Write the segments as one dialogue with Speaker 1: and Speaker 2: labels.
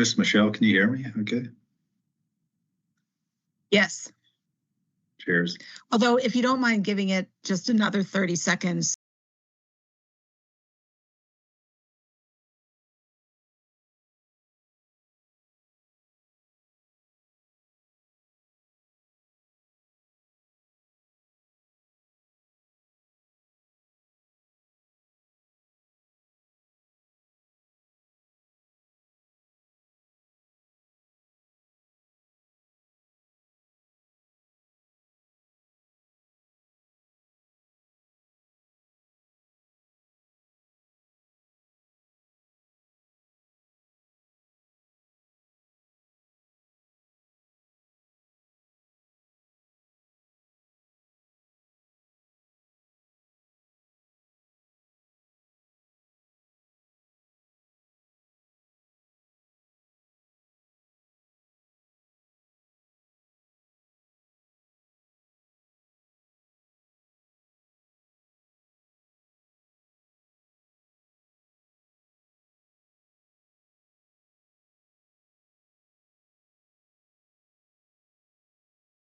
Speaker 1: Miss Michelle, can you hear me? Okay.
Speaker 2: Yes.
Speaker 1: Cheers.
Speaker 2: Although, if you don't mind giving it just another 30 seconds.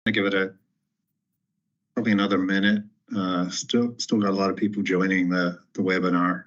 Speaker 1: I give it probably another minute. Still got a lot of people joining the webinar.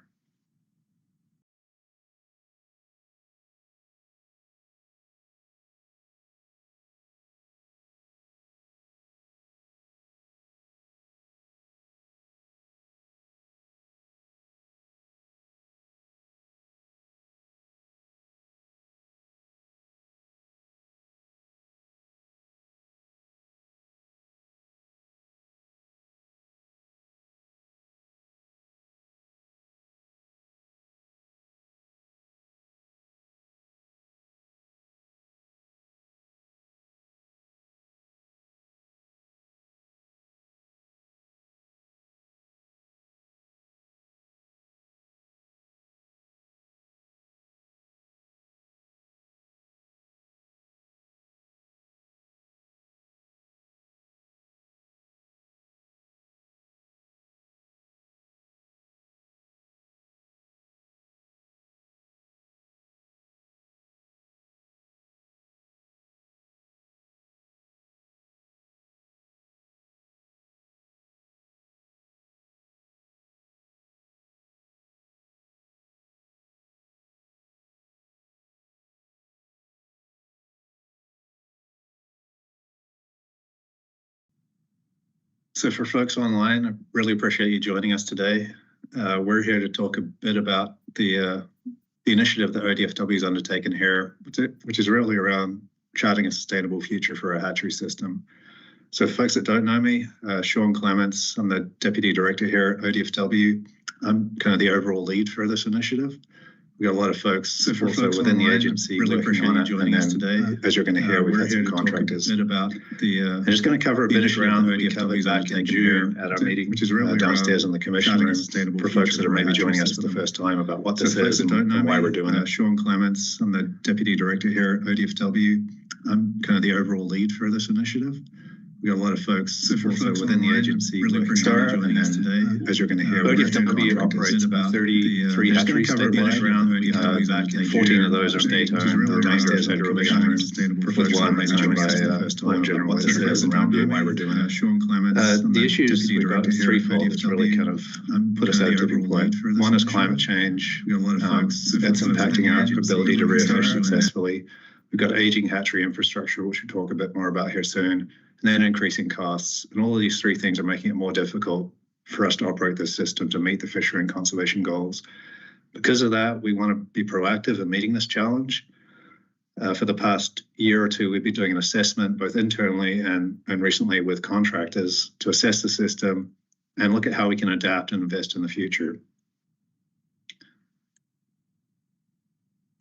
Speaker 1: So for folks online, I really appreciate you joining us today. We're here to talk a bit about the initiative that ODFW has undertaken here, which is really around charting a sustainable future for our hatchery system. So for folks that don't know me, Sean Clements, I'm the Deputy Director here at ODFW. I'm kind of the overall lead for this initiative. We've got a lot of folks also within the agency
Speaker 3: really appreciate you joining us today.
Speaker 1: As you're going to hear, we've had some contractors.
Speaker 3: About the,
Speaker 1: I'm just going to cover a bit of ground that we covered back in June at our meeting, which is really downstairs in the commission room for folks that are maybe joining us for the first time about what this is and why we're doing it.
Speaker 3: Sean Clements, I'm the Deputy Director here at ODFW. I'm kind of the overall lead for this initiative. We got a lot of folks also within the agency
Speaker 1: really appreciate you joining us today. As you're going to hear, ODFW operates about 33 hatcheries statewide. 14 of those are state-owned. The downstairs are federally owned. With one that's joined by Home General what this is and why we're doing it.
Speaker 3: Sean Clements,
Speaker 1: the issues we've got is threefold. It's really kind of put us at a tipping point. One is climate change. That's impacting our ability to refish successfully. We've got aging hatchery infrastructure, which we'll talk a bit more about here soon. And then increasing costs. And all of these three things are making it more difficult for us to operate this system to meet the fishery and conservation goals. Because of that, we want to be proactive in meeting this challenge. For the past year or two, we've been doing an assessment both internally and recently with contractors to assess the system and look at how we can adapt and invest in the future.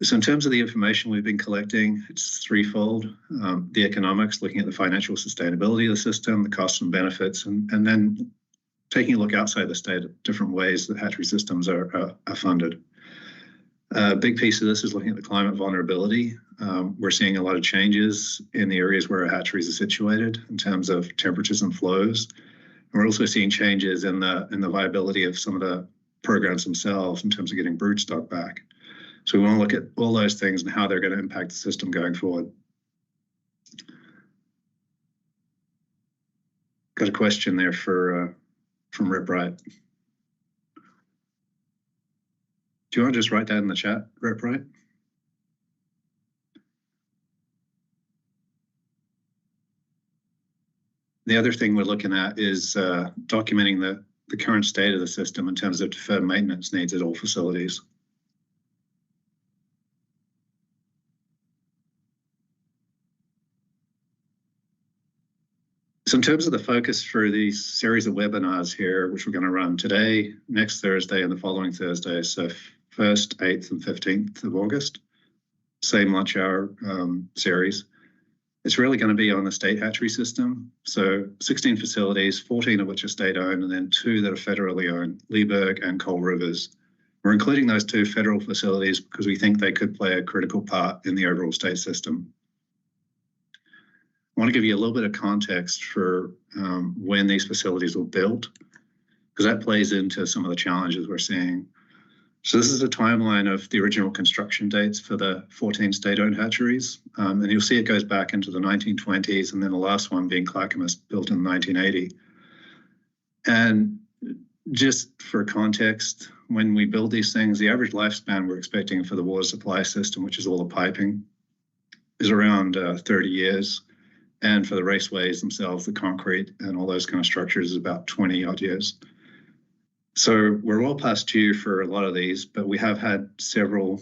Speaker 1: So in terms of the information we've been collecting, it's threefold. The economics, looking at the financial sustainability of the system, the costs and benefits, and then taking a look outside the state at different ways that hatchery systems are funded. A big piece of this is looking at the climate vulnerability. We're seeing a lot of changes in the areas where our hatcheries are situated in terms of temperatures and flows. And we're also seeing changes in the viability of some of the programs themselves in terms of getting brood stock back. So we want to look at all those things and how they're going to impact the system going forward. Got a question there from Rep Wright. Do you want to just write that in the chat, Rep Wright? The other thing we're looking at is documenting the current state of the system in terms of deferred maintenance needs at all facilities. So in terms of the focus for these series of webinars here, which we're going to run today, next Thursday, and the following Thursday, so 1st, 8th, and 15th of August, same lunch hour series. It's really going to be on the state hatchery system. So 16 facilities, 14 of which are state-owned, and then 2 that are federally owned, Leeburg and Coal Rivers. We're including those 2 federal facilities because we think they could play a critical part in the overall state system. I want to give you a little bit of context for when these facilities were built, because that plays into some of the challenges we're seeing. So this is a timeline of the original construction dates for the 14 state-owned hatcheries. And you'll see it goes back into the 1920s, and then the last one being Clackamas, built in 1980. And just for context, when we build these things, the average lifespan we're expecting for the water supply system, which is all the piping, is around 30 years. And for the raceways themselves, the concrete and all those kind of structures is about 20 odd years. So we're well past due for a lot of these, but we have had several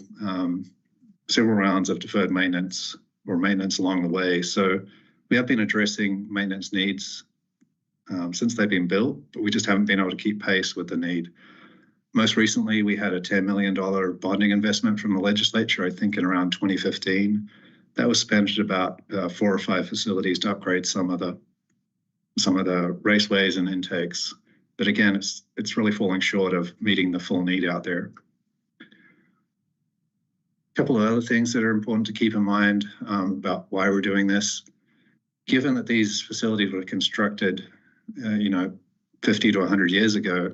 Speaker 1: rounds of deferred maintenance or maintenance along the way. So we have been addressing maintenance needs since they've been built, but we just haven't been able to keep pace with the need. Most recently, we had a $10 million bonding investment from the legislature, I think in around 2015. That was spent at about 4 or 5 facilities to upgrade some of the raceways and intakes. But again, it's really falling short of meeting the full need out there. A couple of other things that are important to keep in mind about why we're doing this. Given that these facilities were constructed, 50 to 100 years ago,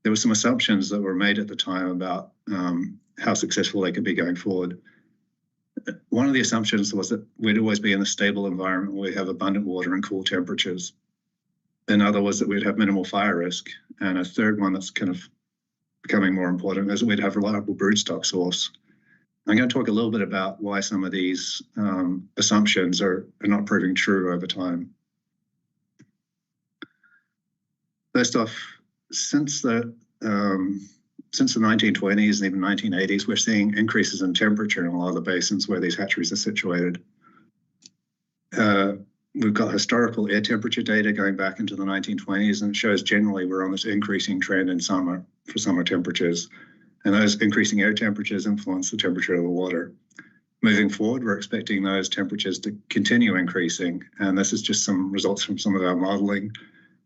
Speaker 1: there were some assumptions that were made at the time about how successful they could be going forward. One of the assumptions was that we'd always be in a stable environment where we have abundant water and cool temperatures. Another was that we'd have minimal fire risk. And a third one that's kind of becoming more important is that we'd have reliable broodstock source. I'm going to talk a little bit about why some of these assumptions are not proving true over time. First off, since the 1920s and even 1980s, we're seeing increases in temperature in a lot of the basins where these hatcheries are situated. We've got historical air temperature data going back into the 1920s, and it shows generally we're on this increasing trend in summer for summer temperatures. And those increasing air temperatures influence the temperature of the water. Moving forward, we're expecting those temperatures to continue increasing. And this is just some results from some of our modeling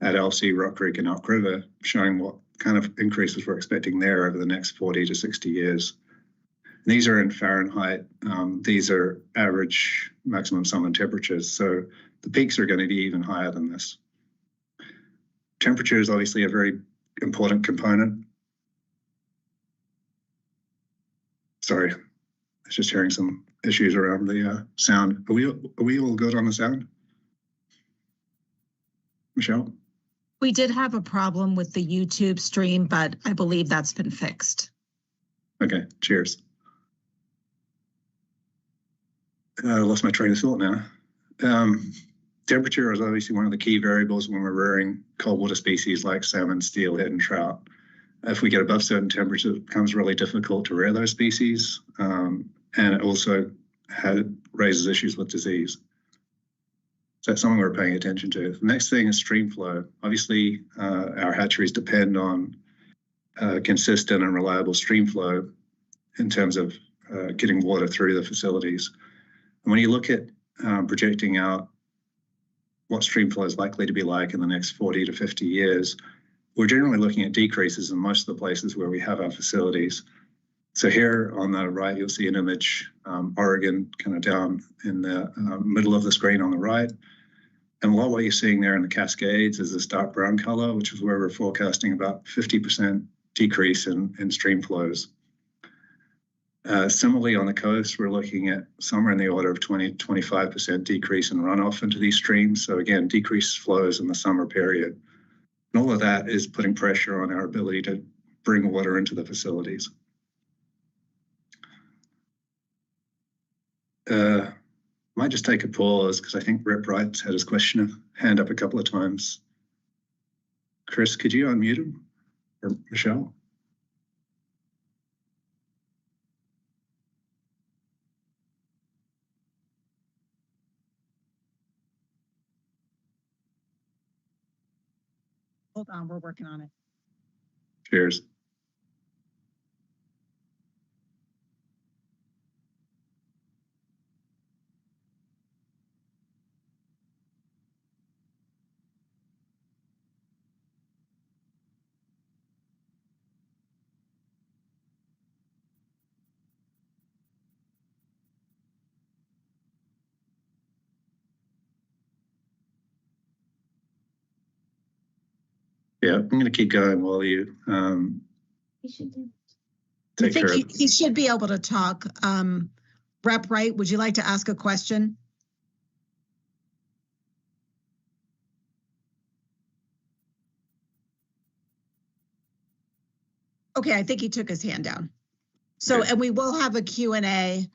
Speaker 1: at Elsie, Rock Creek, and Elk River, showing what kind of increases we're expecting there over the next 40 to 60 years. And these are in Fahrenheit. These are average maximum summer temperatures. So the peaks are going to be even higher than this. Temperature is obviously a very important component. Sorry, I was just hearing some issues around the sound. Are we all good on the sound? Michelle?
Speaker 2: We did have a problem with the YouTube stream, but I believe that's been fixed.
Speaker 1: Okay, cheers. I lost my train of thought now. Temperature is obviously one of the key variables when we're rearing cold water species like salmon, steelhead, and trout. If we get above certain temperatures, it becomes really difficult to rear those species, and it also raises issues with disease. So that's something we're paying attention to. The next thing is stream flow. Obviously, our hatcheries depend on consistent and reliable stream flow in terms of getting water through the facilities. And when you look at projecting out what stream flow is likely to be like in the next 40 to 50 years, we're generally looking at decreases in most of the places where we have our facilities. So here on the right, you'll see an image, Oregon, kind of down in the middle of the screen on the right. And a lot of what you're seeing there in the Cascades is this dark brown color, which is where we're forecasting about 50% decrease in stream flows. Similarly, on the coast, we're looking at somewhere in the order of 20-25% decrease in runoff into these streams. So again, decreased flows in the summer period. And all of that is putting pressure on our ability to bring water into the facilities. Might just take a pause because I think Rep Wright's had his hand up a couple of times. Chris, could you unmute him? Or Michelle?
Speaker 2: Hold on, we're working on it.
Speaker 1: Cheers. Yeah, I'm going to keep going while you
Speaker 2: I think he should be able to talk. Rep Wright, would you like to ask a question? Okay, I think he took his hand down. So,
Speaker 1: Okay.
Speaker 2: And we will have a Q&A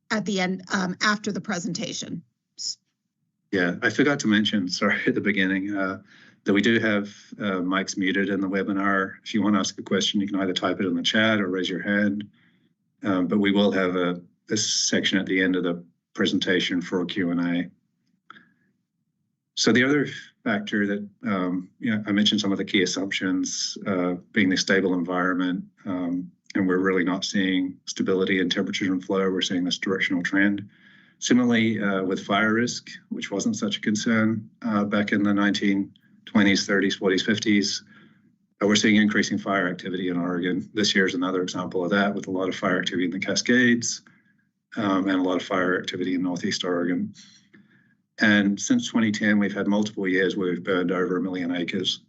Speaker 2: at the end after the presentation.
Speaker 1: Yeah, I forgot to mention, sorry, at the beginning, that we do have mics muted in the webinar. If you want to ask a question, you can either type it in the chat or raise your hand. But we will have this section at the end of the presentation for a Q&A. So the other factor that, I mentioned some of the key assumptions, being the stable environment, and we're really not seeing stability in temperature and flow. We're seeing this directional trend. Similarly, with fire risk, which wasn't such a concern back in the 1920s, 30s, 40s, 50s, we're seeing increasing fire activity in Oregon. This year is another example of that, with a lot of fire activity in the Cascades and a lot of fire activity in Northeast Oregon. And since 2010, we've had multiple years where we've burned over 1 million acres.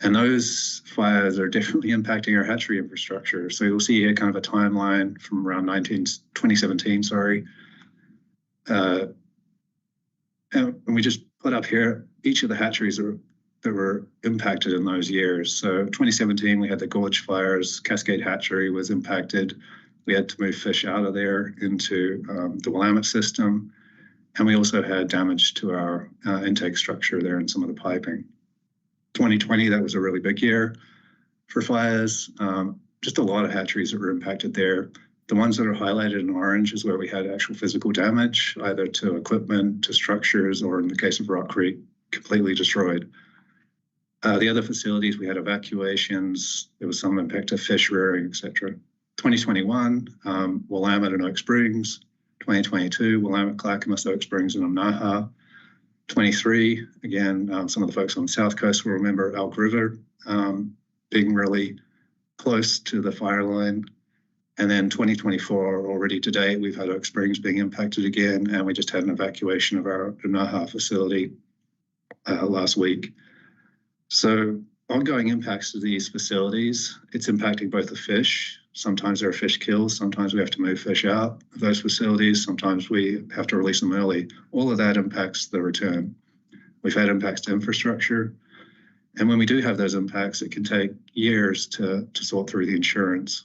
Speaker 1: And those fires are definitely impacting our hatchery infrastructure. So you'll see here kind of a timeline from around 2017, and we just put up here each of the hatcheries that were impacted in those years. So 2017, we had the gorge fires. Cascade Hatchery was impacted. We had to move fish out of there into the Willamette system. And we also had damage to our intake structure there and some of the piping. 2020, that was a really big year for fires. Just a lot of hatcheries that were impacted there. The ones that are highlighted in orange is where we had actual physical damage, either to equipment, to structures, or in the case of Rock Creek, completely destroyed. The other facilities, we had evacuations. There was some impact to fish rearing, etc. 2021, Willamette and Oak Springs. 2022, Willamette, Clackamas, Oak Springs, and Omaha. 23, again, some of the folks on the South Coast will remember Elk River being really close to the fire line. And then 2024, already to date, we've had Oak Springs being impacted again, and we just had an evacuation of our Omaha facility last week. So ongoing impacts to these facilities, it's impacting both the fish. Sometimes there are fish kills. Sometimes we have to move fish out of those facilities. Sometimes we have to release them early. All of that impacts the return. We've had impacts to infrastructure. And when we do have those impacts, it can take years to sort through the insurance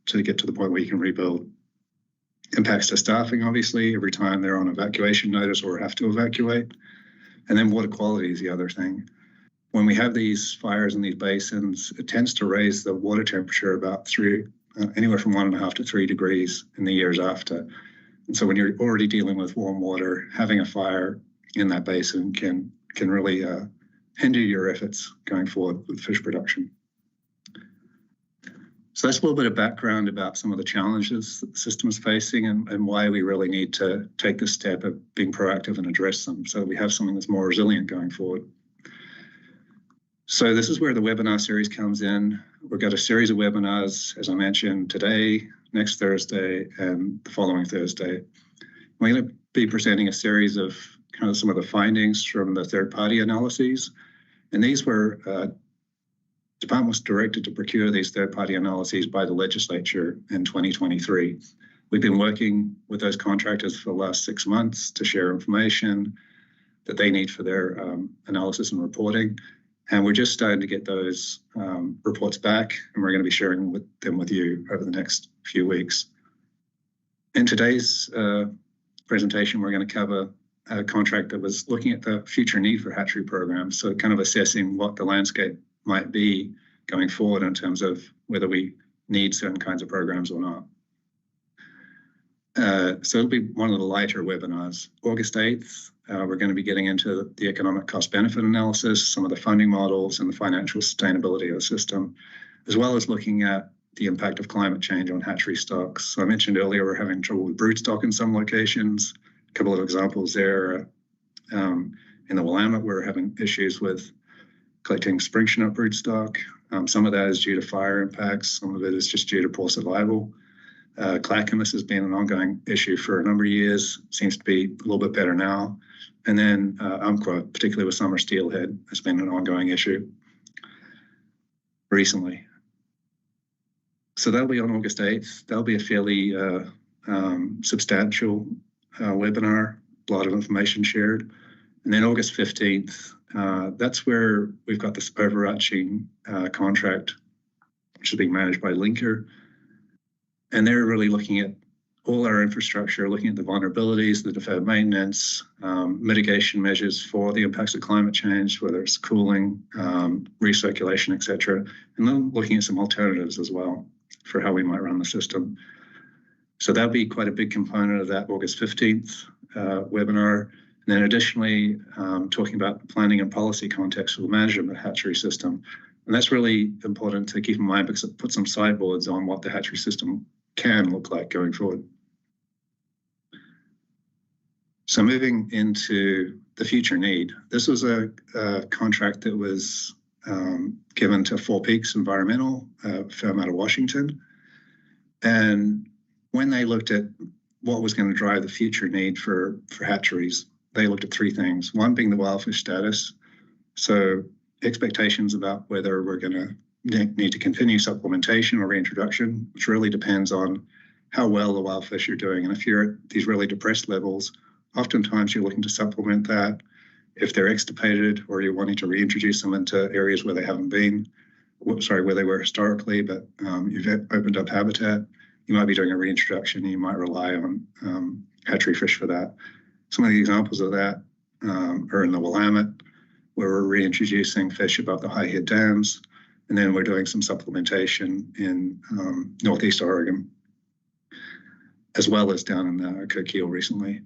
Speaker 1: to get to the point where you can rebuild. Impacts to staffing, obviously, every time they're on evacuation notice or have to evacuate. And then water quality is the other thing. When we have these fires in these basins, it tends to raise the water temperature about anywhere from 1.5 to 3 degrees in the years after. And so when you're already dealing with warm water, having a fire in that basin can really hinder your efforts going forward with fish production. So that's a little bit of background about some of the challenges that the system is facing and why we really need to take this step of being proactive and address them so that we have something that's more resilient going forward. So this is where the webinar series comes in. We've got a series of webinars, as I mentioned, today, next Thursday, and the following Thursday. We're going to be presenting a series of kind of some of the findings from the third-party analyses. And these were department was directed to procure these third-party analyses by the legislature in 2023. We've been working with those contractors for the last 6 months to share information that they need for their analysis and reporting. And we're just starting to get those reports back, and we're going to be sharing them with you over the next few weeks. In today's presentation, we're going to cover a contract that was looking at the future need for hatchery programs, so kind of assessing what the landscape might be going forward in terms of whether we need certain kinds of programs or not. So it'll be one of the lighter webinars. August 8th, we're going to be getting into the economic cost benefit analysis, some of the funding models and the financial sustainability of the system, as well as looking at the impact of climate change on hatchery stocks. So I mentioned earlier we're having trouble with brood stock in some locations. A couple of examples there. In the Willamette, we're having issues with collecting spring chinook brood stock. Some of that is due to fire impacts. Some of it is just due to poor survival. Clackamas has been an ongoing issue for a number of years, seems to be a little bit better now. And then Umpqua, particularly with summer steelhead, has been an ongoing issue recently. So that'll be on August 8th. That'll be a fairly substantial webinar, a lot of information shared. And then August 15th, that's where we've got this overarching contract, which is being managed by Linker. And they're really looking at all our infrastructure, looking at the vulnerabilities, the deferred maintenance, mitigation measures for the impacts of climate change, whether it's cooling, recirculation, et cetera. And then looking at some alternatives as well for how we might run the system. So that'll be quite a big component of that August 15th webinar. And then additionally, talking about the planning and policy context for the management of the hatchery system. And that's really important to keep in mind because it puts some sideboards on what the hatchery system can look like going forward. So moving into the future need, this was a contract that was given to Four Peaks Environmental, a firm out of Washington. And when they looked at what was going to drive the future need for hatcheries, they looked at three things. One being the wildfish status. So expectations about whether we're going to need to continue supplementation or reintroduction, which really depends on how well the wildfish are doing. And if you're at these really depressed levels, oftentimes you're looking to supplement that. If they're extirpated or you're wanting to reintroduce them into areas where they haven't been, where they were historically, but you've opened up habitat, you might be doing a reintroduction. You might rely on hatchery fish for that. Some of the examples of that are in the Willamette, where we're reintroducing fish above the high head dams. And then we're doing some supplementation in Northeast Oregon, as well as down in Coquille recently.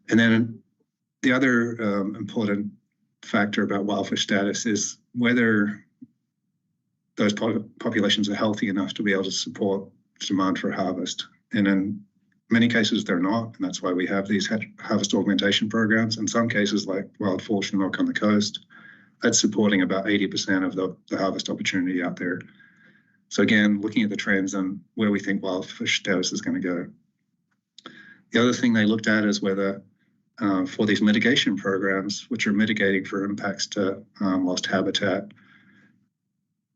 Speaker 1: And then the other important factor about wildfish status is whether those populations are healthy enough to be able to support demand for harvest. And in many cases, they're not, and that's why we have these harvest augmentation programs. In some cases, like wild fall chinook on the coast, that's supporting about 80% of the harvest opportunity out there. So again, looking at the trends and where we think wildfish status is going to go. The other thing they looked at is whether for these mitigation programs, which are mitigating for impacts to lost habitat,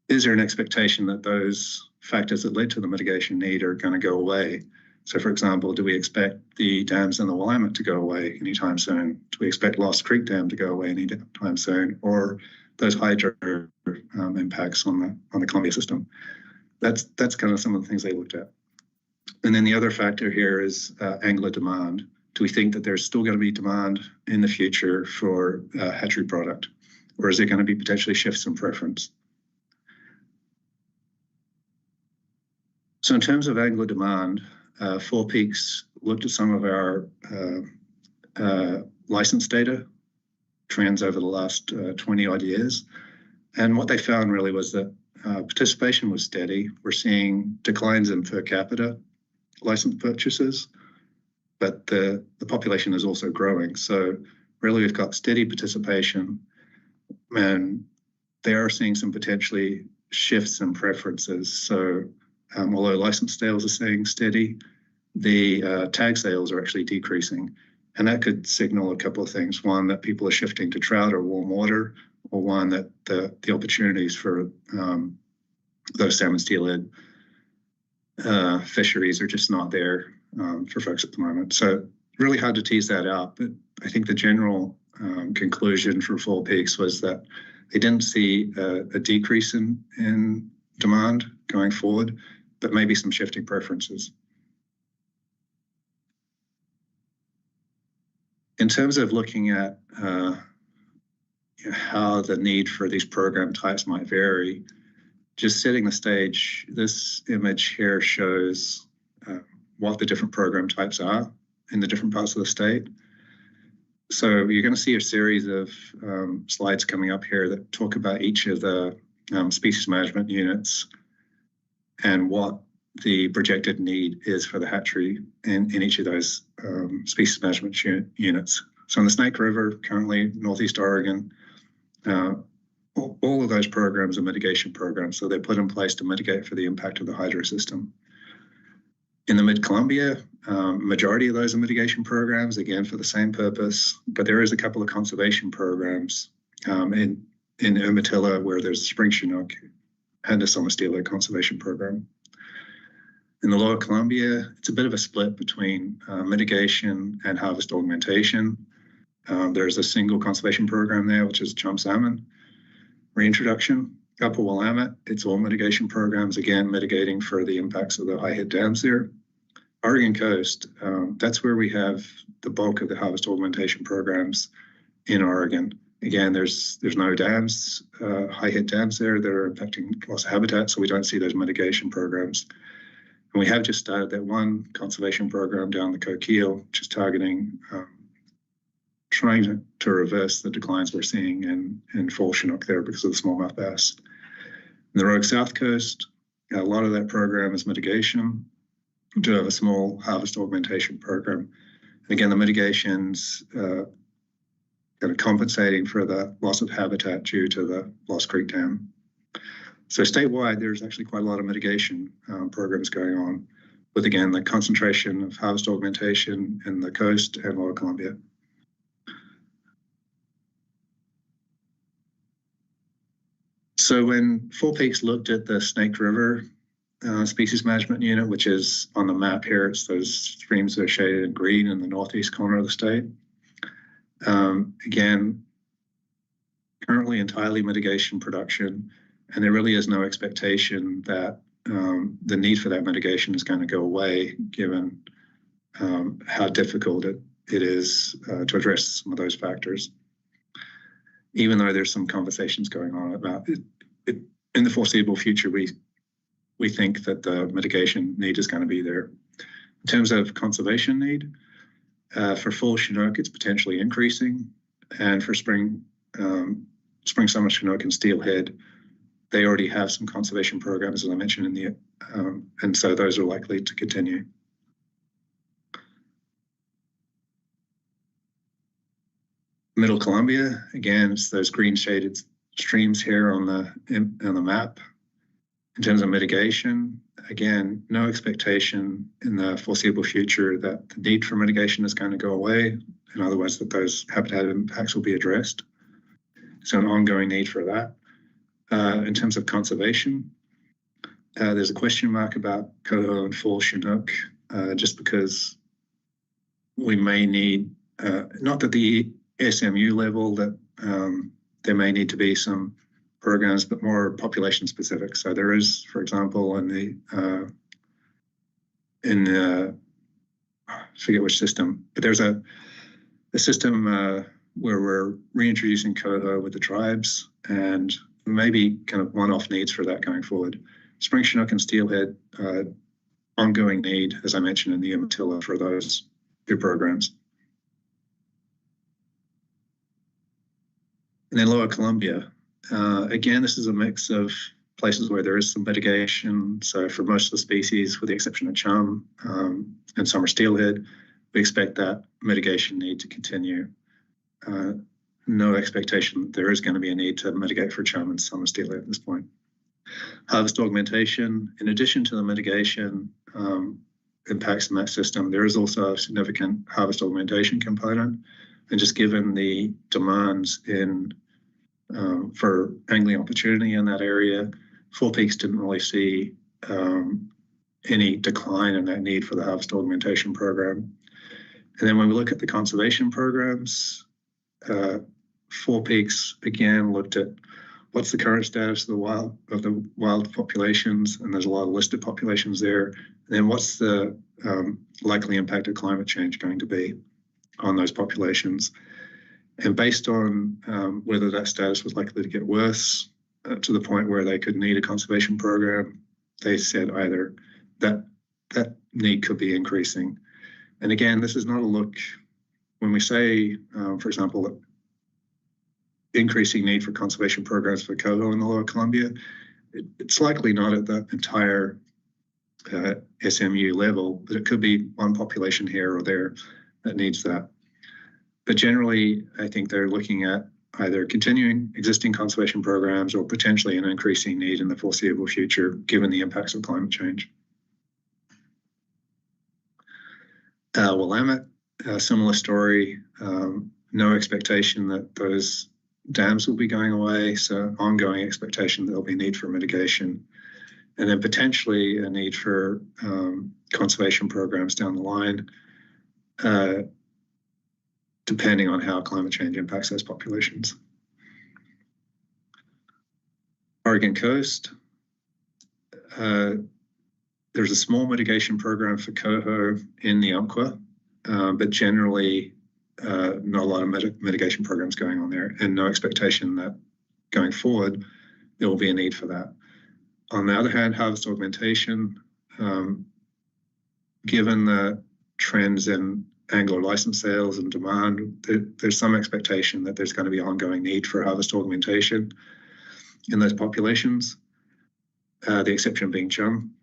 Speaker 1: is there an expectation that those factors that led to the mitigation need are going to go away? So, for example, do we expect the dams in the Willamette to go away anytime soon? Do we expect Lost Creek Dam to go away anytime soon? Or those hydro impacts on the Columbia system? That's kind of some of the things they looked at. And then the other factor here is angler demand. Do we think that there's still going to be demand in the future for hatchery product? Or is there going to be potentially shifts in preference? So in terms of angler demand, Four Peaks looked at some of our license data trends over the last 20 odd years. And what they found really was that participation was steady. We're seeing declines in per capita license purchases, but the population is also growing. So really we've got steady participation, and they are seeing some potentially shifts in preferences. So although license sales are staying steady, the tag sales are actually decreasing. And that could signal a couple of things. One, that people are shifting to trout or warm water, one, that the opportunities for those salmon steelhead fisheries are just not there for folks at the moment. So really hard to tease that out. But I think the general conclusion for Four Peaks was that they didn't see a decrease in demand going forward, but maybe some shifting preferences. In terms of looking at how the need for these program types might vary, just setting the stage, this image here shows what the different program types are in the different parts of the state. So you're going to see a series of slides coming up here that talk about each of the species management units and what the projected need is for the hatchery in each of those species management units. So in the Snake River, currently Northeast Oregon, all of those programs are mitigation programs, so they're put in place to mitigate for the impact of the hydro system. In the Mid-Columbia, majority of those are mitigation programs, again, for the same purpose, but there is a couple of conservation programs in Umatilla where there's a spring chinook and a summer steelhead conservation program. In the Lower Columbia, it's a bit of a split between mitigation and harvest augmentation. There's a single conservation program there, which is chum salmon reintroduction. Upper Willamette, it's all mitigation programs, again, mitigating for the impacts of the high head dams there. Oregon coast, that's where we have the bulk of the harvest augmentation programs in Oregon. Again, there's no dams, high head dams there that are impacting loss of habitat, so we don't see those mitigation programs. And we have just started that one conservation program down the Coquille, which is targeting trying to reverse the declines we're seeing in fall chinook there because of the smallmouth bass. In the Rogue South Coast, a lot of that program is mitigation. We do have a small harvest augmentation program. And again, the mitigations kind of compensating for the loss of habitat due to the Lost Creek Dam. So statewide, there's actually quite a lot of mitigation programs going on with, again, the concentration of harvest augmentation in the coast and Lower Columbia. So when Four Peaks looked at the Snake River species management unit, which is on the map here, it's those streams that are shaded in green in the northeast corner of the state. Again, currently entirely mitigation production, and there really is no expectation that the need for that mitigation is going to go away, given how difficult it is to address some of those factors. Even though there's some conversations going on about it, in the foreseeable future, we think that the mitigation need is going to be there. In terms of conservation need, for fall chinook, it's potentially increasing, and for spring summer chinook and steelhead, they already have some conservation programs, as I mentioned in the, and so those are likely to continue. Middle Columbia, again, it's those green shaded streams here on the map. In terms of mitigation, again, no expectation in the foreseeable future that the need for mitigation is going to go away. In other words, that those habitat impacts will be addressed. So an ongoing need for that. In terms of conservation, there's a question mark about coho and fall chinook, just because we may need, not at the SMU level, that there may need to be some programs, but more population specific. So there is, for example, I forget which system, but there's a system where we're reintroducing coho with the tribes, and maybe kind of one-off needs for that going forward. Spring chinook and steelhead, ongoing need, as I mentioned, in the Umatilla for those two programs. And then Lower Columbia, again, this is a mix of places where there is some mitigation. So for most of the species, with the exception of chum and summer steelhead, we expect that mitigation need to continue. No expectation that there is going to be a need to mitigate for chum and summer steelhead at this point. Harvest augmentation, in addition to the mitigation impacts in that system, there is also a significant harvest augmentation component. And just given the demands in for angling opportunity in that area. Four Peaks didn't really see any decline in that need for the harvest augmentation program. And then when we look at the conservation programs, Four Peaks again looked at what's the current status of the wild populations, and there's a lot of listed populations there. And then what's the likely impact of climate change going to be on those populations? And based on whether that status was likely to get worse to the point where they could need a conservation program, they said either that need could be increasing. And again, this is not a look, when we say, for example, increasing need for conservation programs for coho in the Lower Columbia, it's likely not at the entire SMU level, but it could be one population here or there that needs that. But generally, I think they're looking at either continuing existing conservation programs or potentially an increasing need in the foreseeable future, given the impacts of climate change. Willamette, a similar story, no expectation that those dams will be going away, so ongoing expectation that there'll be a need for mitigation, and then potentially a need for conservation programs down the line, depending on how climate change impacts those populations. Oregon coast, there's a small mitigation program for coho in the Umpqua, but generally not a lot of mitigation programs going on there, and no expectation that going forward there will be a need for that. On the other hand, harvest augmentation, given the trends in angler license sales and demand, there's some expectation that there's going to be ongoing need for harvest augmentation in those populations, the exception being chum.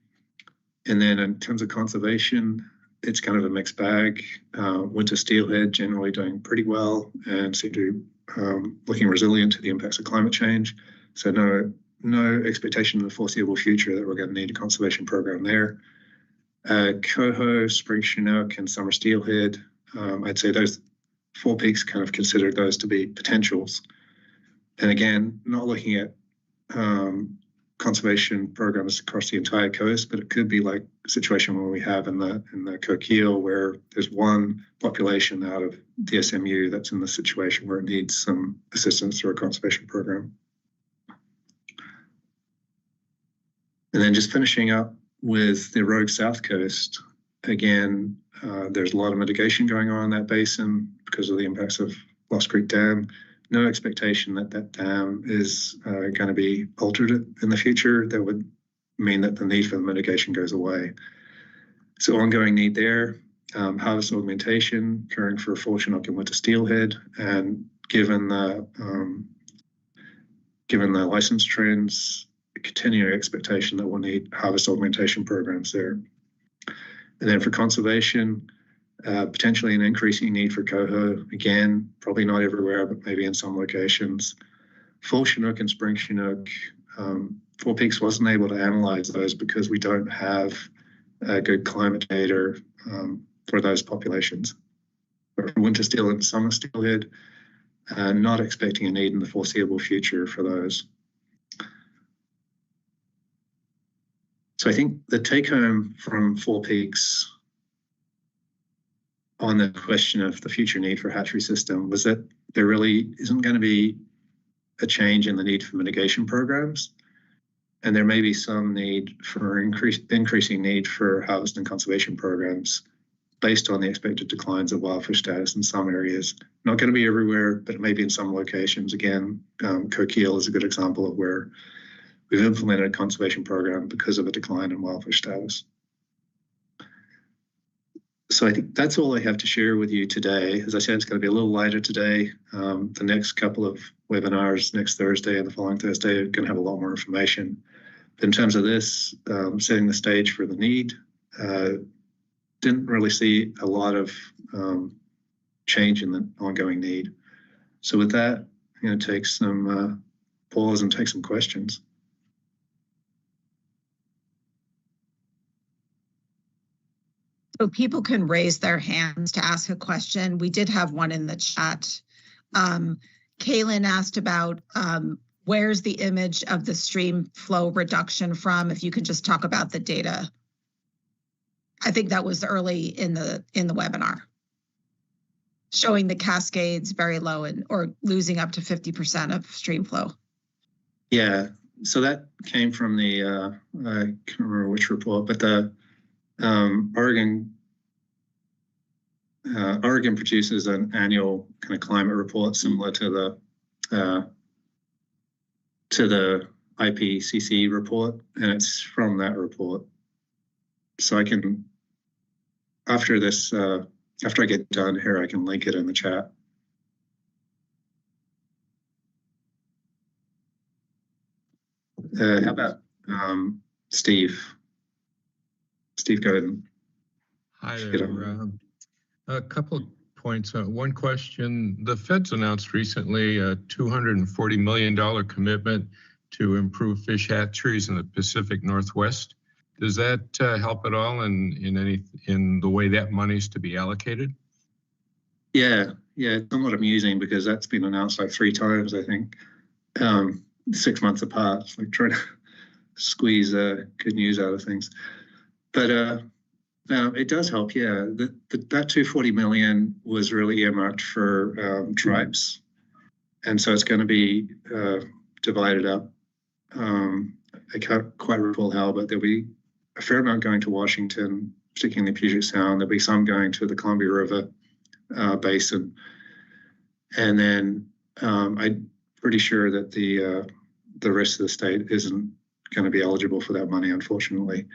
Speaker 1: And then in terms of conservation, it's kind of a mixed bag. Winter steelhead generally doing pretty well and seem to looking resilient to the impacts of climate change. So no expectation in the foreseeable future that we're going to need a conservation program there. Coho, spring chinook, and summer steelhead, I'd say those Four Peaks kind of considered those to be potentials. And again, not looking at conservation programs across the entire coast, but it could be like a situation where we have in the Coquille, where there's one population out of the SMU that's in the situation where it needs some assistance through a conservation program. And then just finishing up with the Rogue South Coast, again, there's a lot of mitigation going on in that basin because of the impacts of Lost Creek Dam. No expectation that that dam is going to be altered in the future. That would mean that the need for the mitigation goes away. So ongoing need there. Harvest augmentation occurring for fall chinook and winter steelhead, and given the license trends, continuing expectation that we'll need harvest augmentation programs there. And then for conservation, potentially an increasing need for coho. Again, probably not everywhere, but maybe in some locations. Fall chinook and spring chinook, Four Peaks wasn't able to analyze those because we don't have good climate data for those populations. But for winter steelhead and summer steelhead, not expecting a need in the foreseeable future for those. So I think the take home from Four Peaks on the question of the future need for hatchery system was that there really isn't going to be a change in the need for mitigation programs. And there may be some need for increasing need for harvest and conservation programs based on the expected declines of wildfish status in some areas. Not going to be everywhere, but it may be in some locations. Again, Coquille is a good example of where we've implemented a conservation program because of a decline in wildfish status. So I think that's all I have to share with you today. As I said, it's going to be a little lighter today. The next couple of webinars, next Thursday and the following Thursday, are going to have a lot more information. But in terms of this, setting the stage for the need, didn't really see a lot of change in the ongoing need. So with that, I'm going to take some pause and take some questions.
Speaker 2: So people can raise their hands to ask a question. We did have one in the chat. Kaylin asked about where's the image of the stream flow reduction from? If you could just talk about the data. I think that was early in the webinar, showing the cascades very low or losing up to 50% of stream flow.
Speaker 1: Yeah, so that came from the I can't remember which report, but the Oregon produces an annual kind of climate report similar to the IPCC report, and it's from that report. So I can, after this, after I get done here, I can link it in the chat. How about Steve? Steve, go ahead.
Speaker 4: Hi there. A couple of points. One question, the Fed's announced recently a $240 million commitment to improve fish hatcheries in the Pacific Northwest. Does that help at all in the way that money's to be allocated?
Speaker 1: Yeah, it's somewhat amusing because that's been announced like 3 times, I think, 6 months apart. It's like trying to squeeze good news out of things. But it does help, yeah. That $240 million was really earmarked for tribes. And so it's going to be divided up. I can't quite recall how, but there'll be a fair amount going to Washington, particularly in the Puget Sound. There'll be some going to the Columbia River Basin. And then I'm pretty sure that the rest of the state isn't going to be eligible for that money, unfortunately.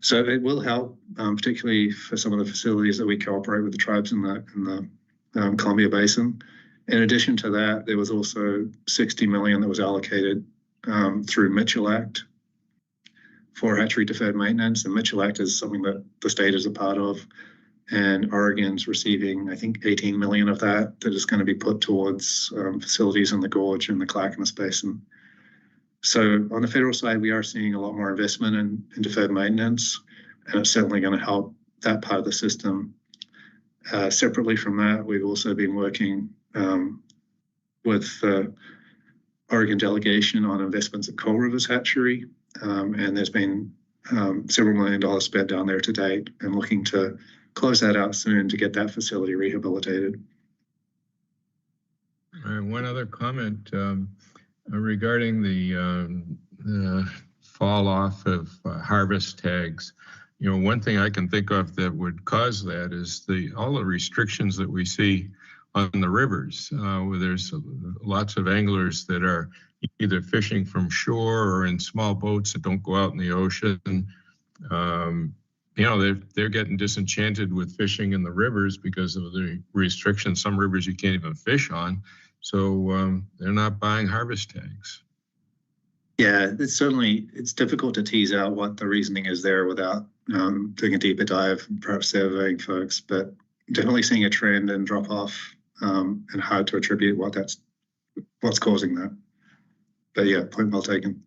Speaker 1: So it will help, particularly for some of the facilities that we cooperate with the tribes in the Columbia Basin. In addition to that, there was also $60 million that was allocated through Mitchell Act for hatchery deferred maintenance. And Mitchell Act is something that the state is a part of. And Oregon's receiving, I think, $18 million of that is going to be put towards facilities in the gorge and the Clackamas Basin. So on the federal side, we are seeing a lot more investment in deferred maintenance, and it's certainly going to help that part of the system. Separately from that, we've also been working with the Oregon delegation on investments at Coal River's hatchery, and there's been several $1 million spent down there to date, and looking to close that out soon to get that facility rehabilitated.
Speaker 4: One other comment regarding the fall off of harvest tags. You know, one thing I can think of that would cause that is all the restrictions that we see on the rivers, where there's lots of anglers that are either fishing from shore or in small boats that don't go out in the ocean. You know, they're getting disenchanted with fishing in the rivers because of the restrictions. Some rivers you can't even fish on, so they're not buying harvest tags.
Speaker 1: Yeah, it's difficult to tease out what the reasoning is there without doing a deeper dive, perhaps surveying folks, but definitely seeing a trend and drop off, and hard to attribute what's causing that. But yeah, point well taken.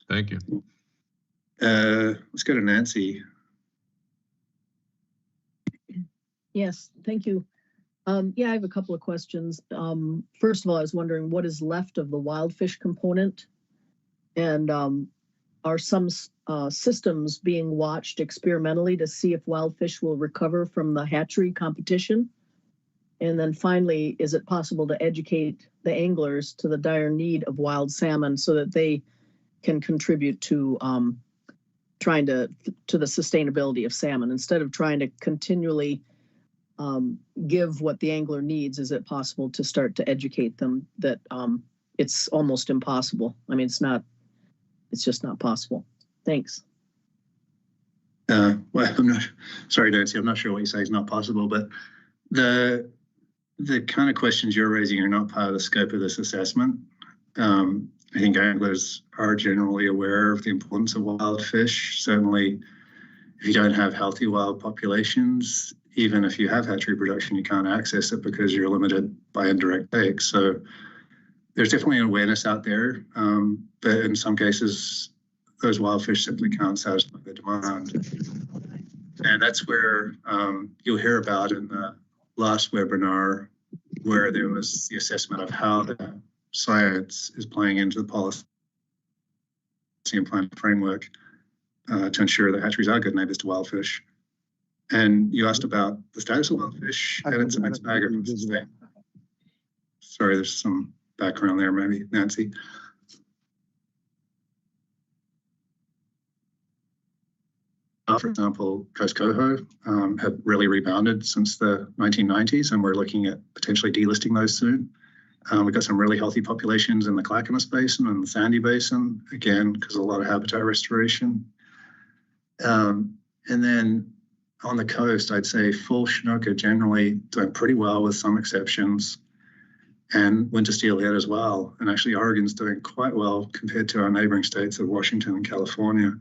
Speaker 4: Thank you.
Speaker 1: Let's go to Nancy.
Speaker 5: Yes, thank you. Yeah, I have a couple of questions. First of all, I was wondering what is left of the wild fish component, and are some systems being watched experimentally to see if wild fish will recover from the hatchery competition? And then finally, is it possible to educate the anglers to the dire need of wild salmon so that they can contribute to trying to the sustainability of salmon instead of trying to continually give what the angler needs? Is it possible to start to educate them that it's almost impossible? I mean, it's just not possible. Thanks.
Speaker 1: Well, sorry, Nancy, I'm not sure what you say is not possible, but the kind of questions you're raising are not part of the scope of this assessment. I think anglers are generally aware of the importance of wild fish. Certainly, if you don't have healthy wild populations, even if you have hatchery production, you can't access it because you're limited by indirect takes. So there's definitely an awareness out there, but in some cases, those wild fish simply can't satisfy the demand. And that's where you'll hear about in the last webinar where there was the assessment of how the science is playing into the policy and plan framework to ensure that hatcheries are good neighbors to wild fish. And you asked about the status of wild fish, and it's a mixed bag of things. Sorry, there's some background there, maybe, Nancy. For example, Coast Coho have really rebounded since the 1990s, and we're looking at potentially delisting those soon. We've got some really healthy populations in the Clackamas Basin and the Sandy Basin, again, because of a lot of habitat restoration. And then on the coast, I'd say full Chinook are generally doing pretty well with some exceptions, and winter steelhead as well. And actually, Oregon's doing quite well compared to our neighboring states of Washington and California.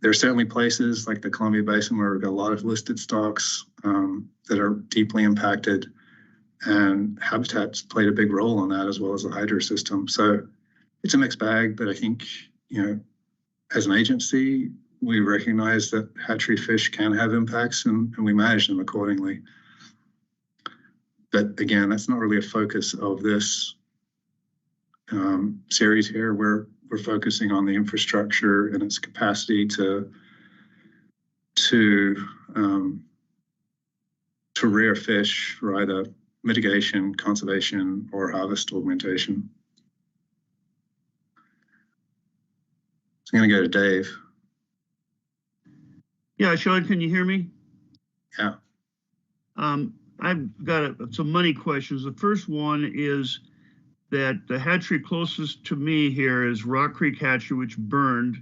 Speaker 1: There are certainly places like the Columbia Basin where we've got a lot of listed stocks that are deeply impacted, and habitat's played a big role on that as well as the hydro system. So it's a mixed bag, but I think, as an agency, we recognize that hatchery fish can have impacts, and we manage them accordingly. But again, that's not really a focus of this series here. We're focusing on the infrastructure and its capacity to rear fish for either mitigation, conservation, or harvest augmentation. So I'm going to go to Dave.
Speaker 6: Yeah, Sean, can you hear me?
Speaker 1: Yeah.
Speaker 6: I've got some money questions. The first one is that the hatchery closest to me here is Rock Creek Hatchery, which burned,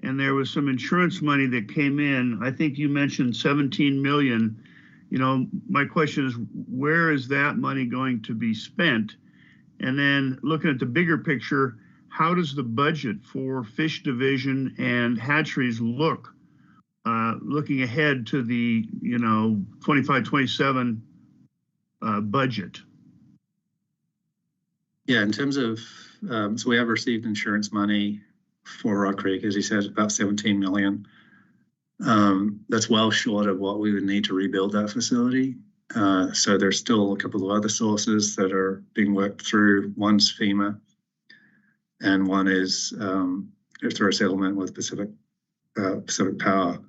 Speaker 6: and there was some insurance money that came in. I think you mentioned 17 million. My question is, where is that money going to be spent? And then looking at the bigger picture, how does the budget for fish division and hatcheries look, looking ahead to the 25-27 budget?
Speaker 1: Yeah, in terms of, so we have received insurance money for Rock Creek, as you said, about 17 million. That's well short of what we would need to rebuild that facility. So there's still a couple of other sources that are being worked through. One's FEMA, and one is through a settlement with Pacific Power.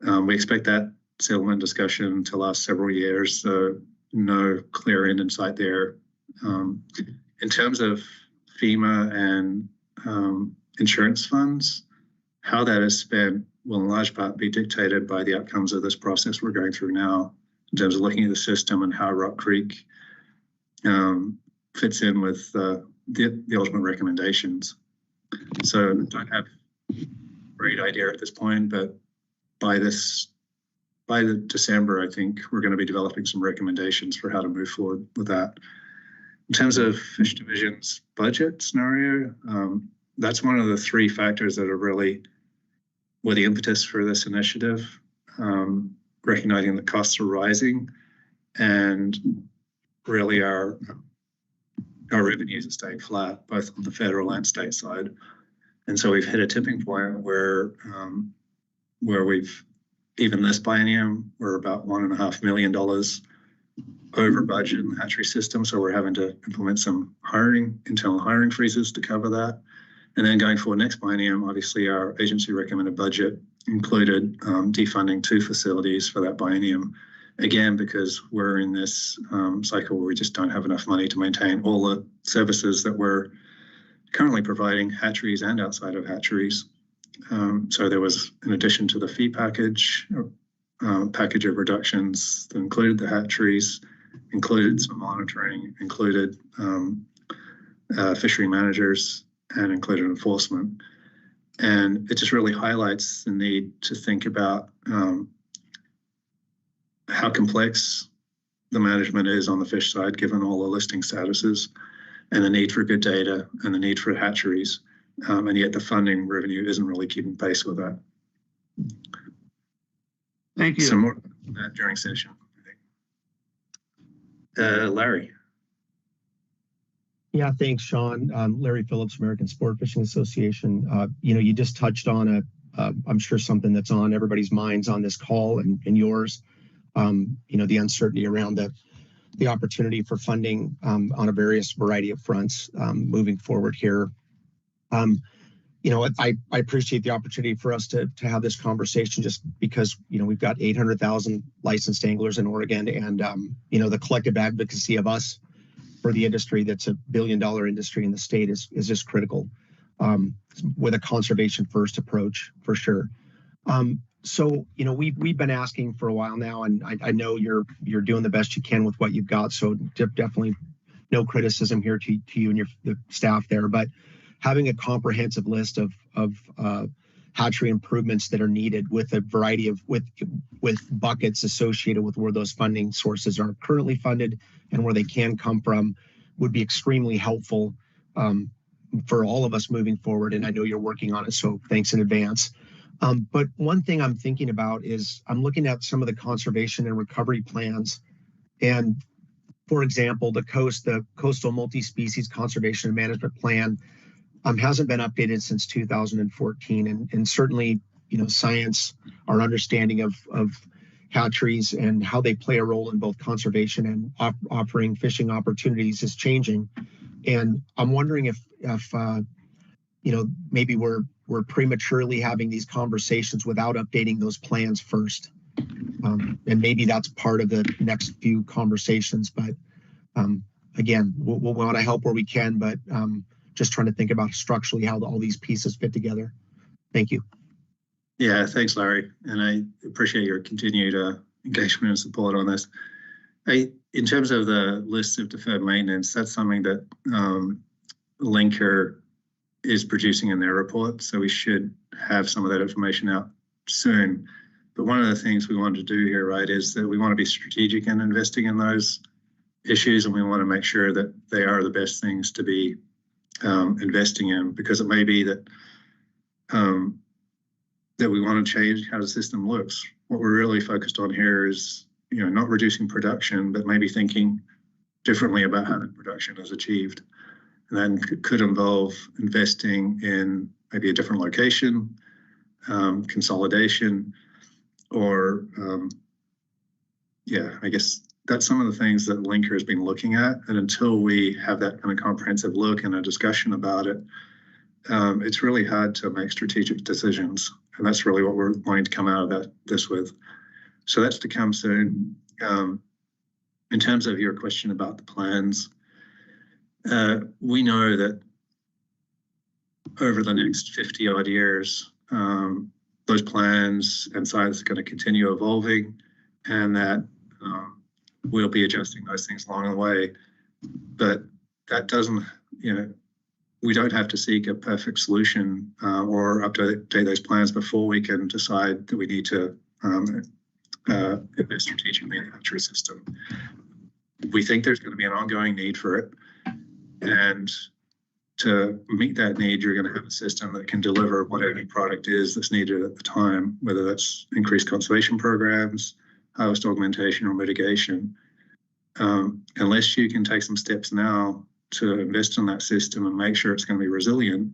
Speaker 1: We expect that settlement discussion to last several years, so no clear end in sight there. In terms of FEMA and insurance funds, how that is spent will in large part be dictated by the outcomes of this process we're going through now, in terms of looking at the system and how Rock Creek fits in with the ultimate recommendations. So I don't have a great idea at this point, but by the December, I think we're going to be developing some recommendations for how to move forward with that. In terms of fish division's budget scenario, that's one of the three factors that are really were the impetus for this initiative, recognizing that costs are rising and really our revenues are staying flat, both on the federal and state side. And so we've hit a tipping point where we've, even this biennium, we're about $1.5 million over budget in the hatchery system. So we're having to implement some internal hiring freezes to cover that. And then going forward next biennium, obviously our agency recommended budget included defunding 2 facilities for that biennium. Again, because we're in this cycle where we just don't have enough money to maintain all the services that we're currently providing, hatcheries and outside of hatcheries. So there was, in addition to the fee package of reductions that included the hatcheries, included some monitoring, included fishery managers, and included enforcement. And it just really highlights the need to think about how complex the management is on the fish side, given all the listing statuses, and the need for good data and the need for hatcheries. And yet the funding revenue isn't really keeping pace with that.
Speaker 6: Thank you.
Speaker 1: Some more during session, I think. Larry.
Speaker 7: Yeah, thanks, Sean. Larry Phillips, American Sport Fishing Association. You just touched on I'm sure something that's on everybody's minds on this call and yours. The uncertainty around the opportunity for funding on a various variety of fronts moving forward here. You know, I appreciate the opportunity for us to have this conversation, just because, you know, we've got 800,000 licensed anglers in Oregon, and you know, the collective advocacy of us for the industry that's a billion-dollar industry in the state is just critical, with a conservation first approach for sure. So, you know, we've been asking for a while now, and I know you're doing the best you can with what you've got. So definitely no criticism here to you and the staff there, but having a comprehensive list of hatchery improvements that are needed with a variety of with buckets associated with where those funding sources are currently funded and where they can come from would be extremely helpful for all of us moving forward. And I know you're working on it, so thanks in advance. But one thing I'm thinking about is I'm looking at some of the conservation and recovery plans. And for example, the Coastal Multi-Species Conservation and Management Plan hasn't been updated since 2014. And certainly, you know, science, our understanding of hatcheries and how they play a role in both conservation and offering fishing opportunities is changing. And I'm wondering if you know, maybe we're prematurely having these conversations without updating those plans first. And maybe that's part of the next few conversations. But again, we'll want to help where we can, but just trying to think about structurally how all these pieces fit together. Thank you.
Speaker 1: Yeah, thanks, Larry. And I appreciate your continued engagement and support on this. In terms of the list of deferred maintenance, that's something that Linker is producing in their report. So we should have some of that information out soon. But one of the things we want to do here, right, is that we want to be strategic in investing in those issues, and we want to make sure that they are the best things to be investing in, because it may be that that we want to change how the system looks. What we're really focused on here is, you know, not reducing production, but maybe thinking differently about how that production is achieved. And then could involve investing in maybe a different location, consolidation, or yeah, I guess that's some of the things that Linker has been looking at. And until we have that kind of comprehensive look and a discussion about it, it's really hard to make strategic decisions. And that's really what we're wanting to come out of this with. So that's to come soon. In terms of your question about the plans, we know that over the next 50 odd years, those plans and science are going to continue evolving, and that we'll be adjusting those things along the way. But that doesn't, you know, we don't have to seek a perfect solution or update those plans before we can decide that we need to invest strategically in the hatchery system. We think there's going to be an ongoing need for it. And to meet that need, you're going to have a system that can deliver whatever product is that's needed at the time, whether that's increased conservation programs, harvest augmentation, or mitigation. Unless you can take some steps now to invest in that system and make sure it's going to be resilient,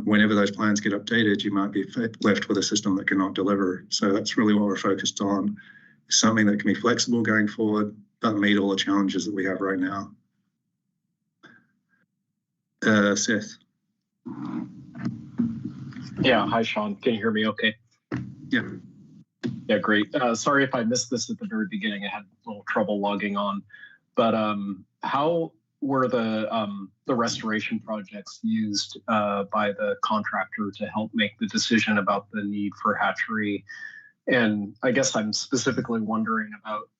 Speaker 1: whenever those plans get updated, you might be left with a system that cannot deliver. So that's really what we're focused on, something that can be flexible going forward, but meet all the challenges that we have right now. Seth.
Speaker 8: Yeah, hi, Sean. Can you hear me okay?
Speaker 1: Yeah.
Speaker 8: Yeah, great. Sorry if I missed this at the very beginning. I had a little trouble logging on. But how were the restoration projects used by the contractor to help make the decision about the need for hatchery? And I guess I'm specifically wondering about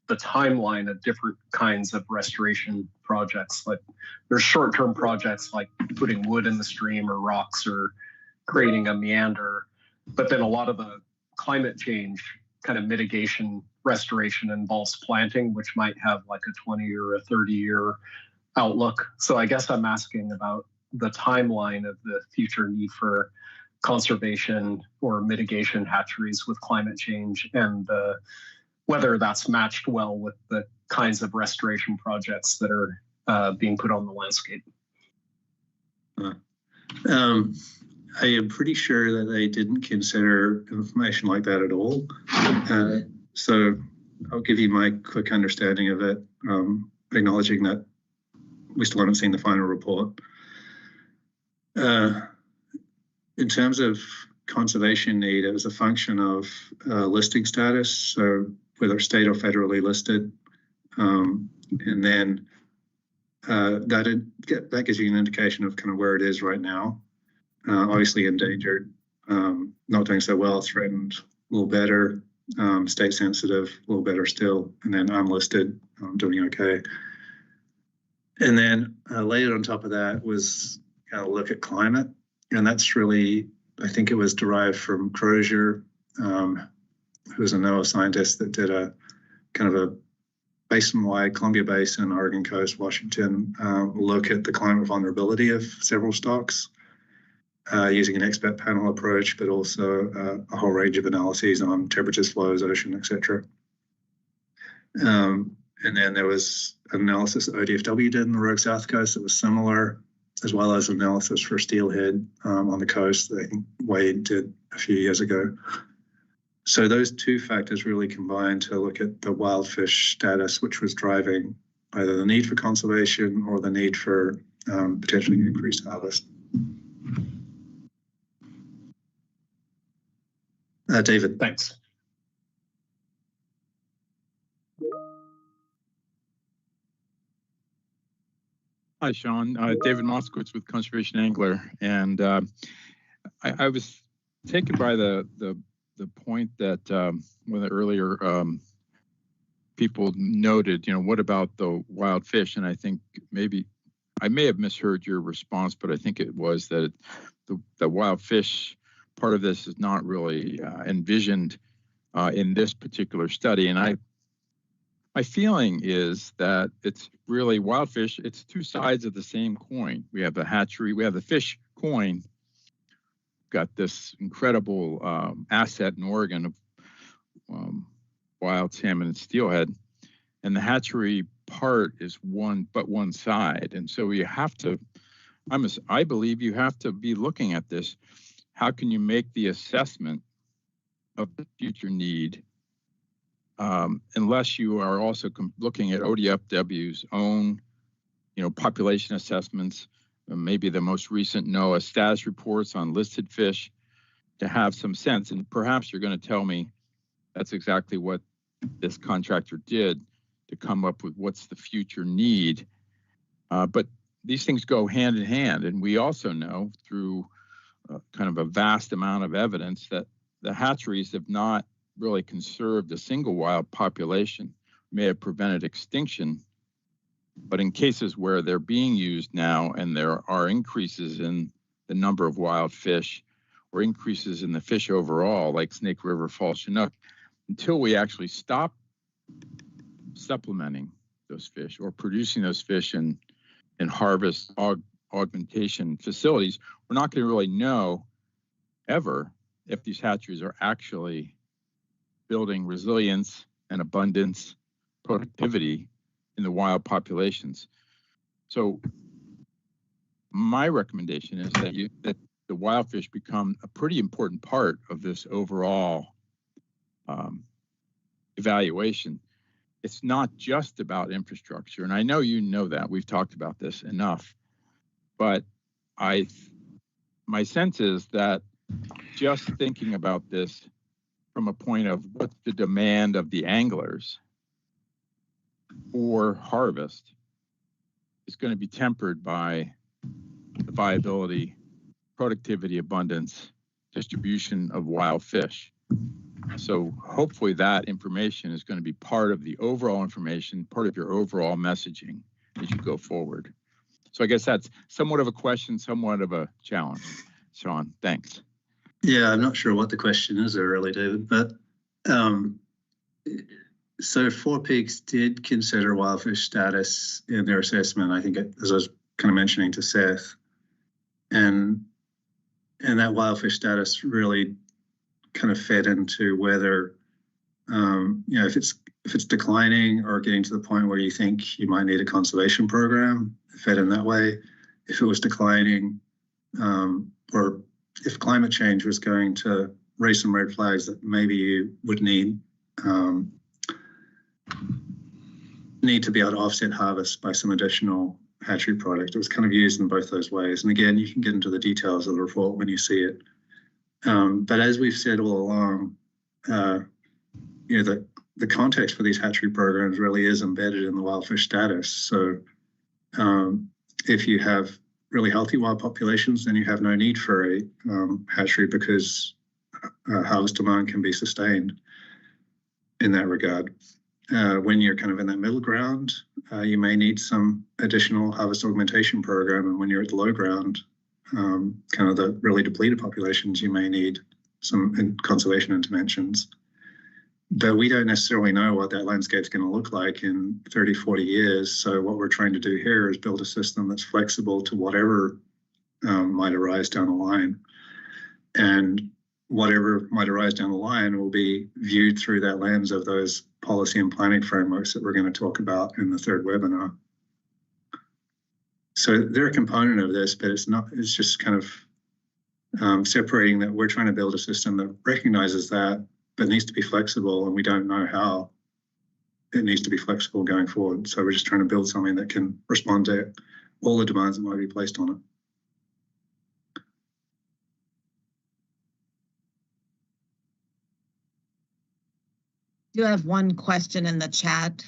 Speaker 8: the timeline of different kinds of restoration projects. Like there's short-term projects like putting wood in the stream or rocks or creating a meander, but then a lot of the climate change kind of mitigation restoration involves planting, which might have like a 20 or a 30-year outlook. So I guess I'm asking about the timeline of the future need for conservation or mitigation hatcheries with climate change, and whether that's matched well with the kinds of restoration projects that are being put on the landscape.
Speaker 1: I am pretty sure that they didn't consider information like that at all. So I'll give you my quick understanding of it. acknowledging that we still haven't seen the final report. In terms of conservation need, it was a function of listing status, so whether state or federally listed, and then that gives you an indication of kind of where it is right now. Obviously endangered, not doing so well, threatened, a little better, state sensitive, a little better still, and then unlisted, doing okay. And then layered on top of that was kind of look at climate, and that's really, I think it was derived from Crozier, who was a NOAA scientist that did a kind of a basin-wide, Columbia Basin, Oregon coast, Washington, look at the climate vulnerability of several stocks using an expert panel approach, but also a whole range of analyses on temperatures, flows, ocean, etc. And then there was an analysis that ODFW did in the Rogue South Coast that was similar, as well as analysis for steelhead on the coast that I think Wade did a few years ago. So those two factors really combined to look at the wild fish status, which was driving either the need for conservation or the need for potentially increased harvest. David.
Speaker 8: Thanks.
Speaker 9: Hi, Sean. David Moskowitz with Conservation Angler, and I was taken by the point that one of the earlier people noted. What about the wild fish? And I think maybe I may have misheard your response, but I think it was that the wild fish part of this is not really envisioned in this particular study, and my feeling is that it's really wild fish. It's two sides of the same coin. We have the hatchery, we have the fish coin. Got this incredible asset in Oregon of wild salmon and steelhead. And the hatchery part is one side. And so you have to, I believe you have to be looking at this. How can you make the assessment of the future need unless you are also looking at ODFW's own, population assessments, maybe the most recent NOAA status reports on listed fish, to have some sense. And perhaps you're going to tell me that's exactly what this contractor did to come up with what's the future need. But these things go hand in hand. And we also know through kind of a vast amount of evidence that the hatcheries have not really conserved a single wild population, may have prevented extinction, but in cases where they're being used now and there are increases in the number of wild fish or increases in the fish overall, like Snake River, Fall Chinook, until we actually stop supplementing those fish or producing those fish in harvest augmentation facilities, we're not going to really know ever if these hatcheries are actually building resilience and abundance, productivity in the wild populations. So my recommendation is that the wild fish become a pretty important part of this overall evaluation. It's not just about infrastructure, and I know you know that. We've talked about this enough, but my sense is that just thinking about this from a point of what's the demand of the anglers for harvest is going to be tempered by the viability, productivity, abundance, distribution of wild fish. So hopefully that information is going to be part of the overall information, part of your overall messaging as you go forward. So I guess that's somewhat of a question, somewhat of a challenge. Sean, thanks.
Speaker 1: Yeah, I'm not sure what the question is there really, David, but so Four Peaks did consider wildfish status in their assessment, I think, as I was kind of mentioning to Seth, and that wildfish status really kind of fed into whether, if it's declining or getting to the point where you think you might need a conservation program, it fed in that way. If it was declining, or if climate change was going to raise some red flags that maybe you would need need to be able to offset harvest by some additional hatchery product. It was kind of used in both those ways. And again, you can get into the details of the report when you see it. But as we've said all along, the context for these hatchery programs really is embedded in the wild fish status. So if you have really healthy wild populations, then you have no need for a hatchery because harvest demand can be sustained in that regard. When you're kind of in that middle ground, you may need some additional harvest augmentation program. And when you're at the low ground, kind of the really depleted populations, you may need some conservation interventions. But we don't necessarily know what that landscape is going to look like in 30, 40 years. So what we're trying to do here is build a system that's flexible to whatever might arise down the line. And whatever might arise down the line will be viewed through that lens of those policy and planning frameworks that we're going to talk about in the third webinar. So they're a component of this, but it's just kind of separating that we're trying to build a system that recognizes that, but needs to be flexible, and we don't know how it needs to be flexible going forward. So we're just trying to build something that can respond to all the demands that might be placed on it.
Speaker 2: You have one question in the chat.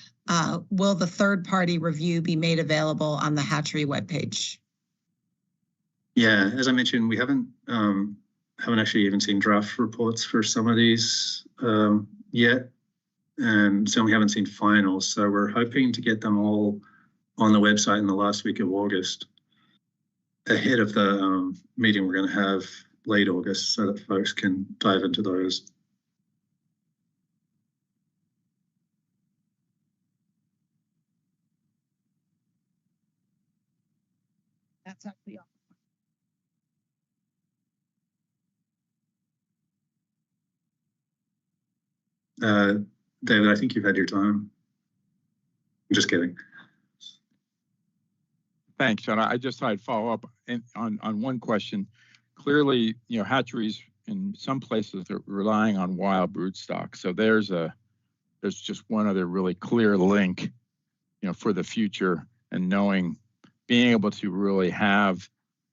Speaker 2: Will the third-party review be made available on the hatchery webpage?
Speaker 1: Yeah, as I mentioned, we haven't actually even seen draft reports for some of these yet, and certainly haven't seen finals. So we're hoping to get them all on the website in the last week of August, ahead of the meeting we're going to have late August, so that folks can dive into those.
Speaker 2: That's actually all.
Speaker 1: David, I think you've had your time. I'm just kidding.
Speaker 9: Thanks, John. I just thought I'd follow up on one question. Clearly, hatcheries in some places are relying on wild broodstock. So there's just one other really clear link, for the future, and being able to really have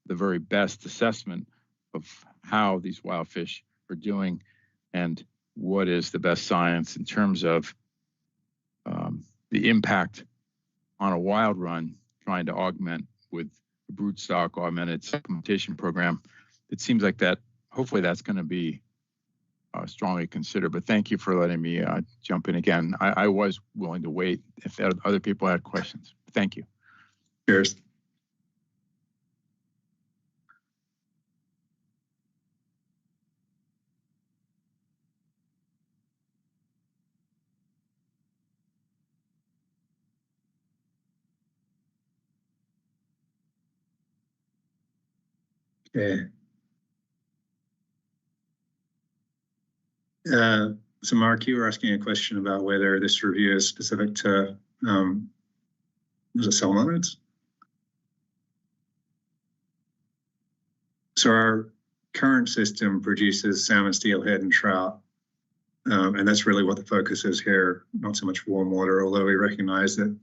Speaker 9: the very best assessment of how these wild fish are doing and what is the best science in terms of the impact on a wild run, trying to augment with a broodstock augmented supplementation program. It seems like that, hopefully that's going to be strongly considered, but thank you for letting me jump in again. I was willing to wait if other people had questions. Thank you.
Speaker 1: Cheers. Okay. So Mark, you were asking a question about whether this review is specific to, was it salmonids? So our current system produces salmon, steelhead, and trout. And that's really what the focus is here, not so much warm water, although we recognize that,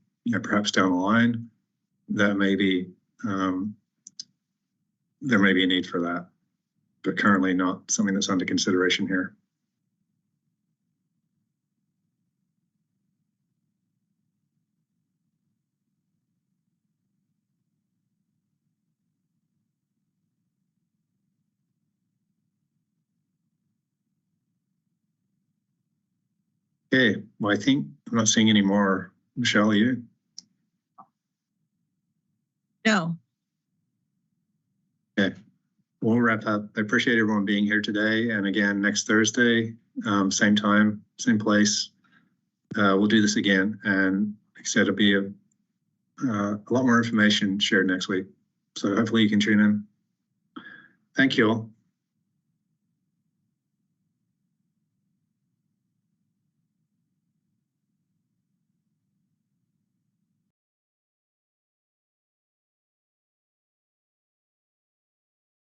Speaker 1: perhaps down the line, that may be, there may be a need for that, but currently not something that's under consideration here. Okay, well, I think I'm not seeing any more. Michelle, are you?
Speaker 2: No.
Speaker 1: Okay, we'll wrap up. I appreciate everyone being here today. And again, next Thursday, same time, same place. We'll do this again. And like I said, it'll be a lot more information shared next week. So hopefully you can tune in. Thank you all.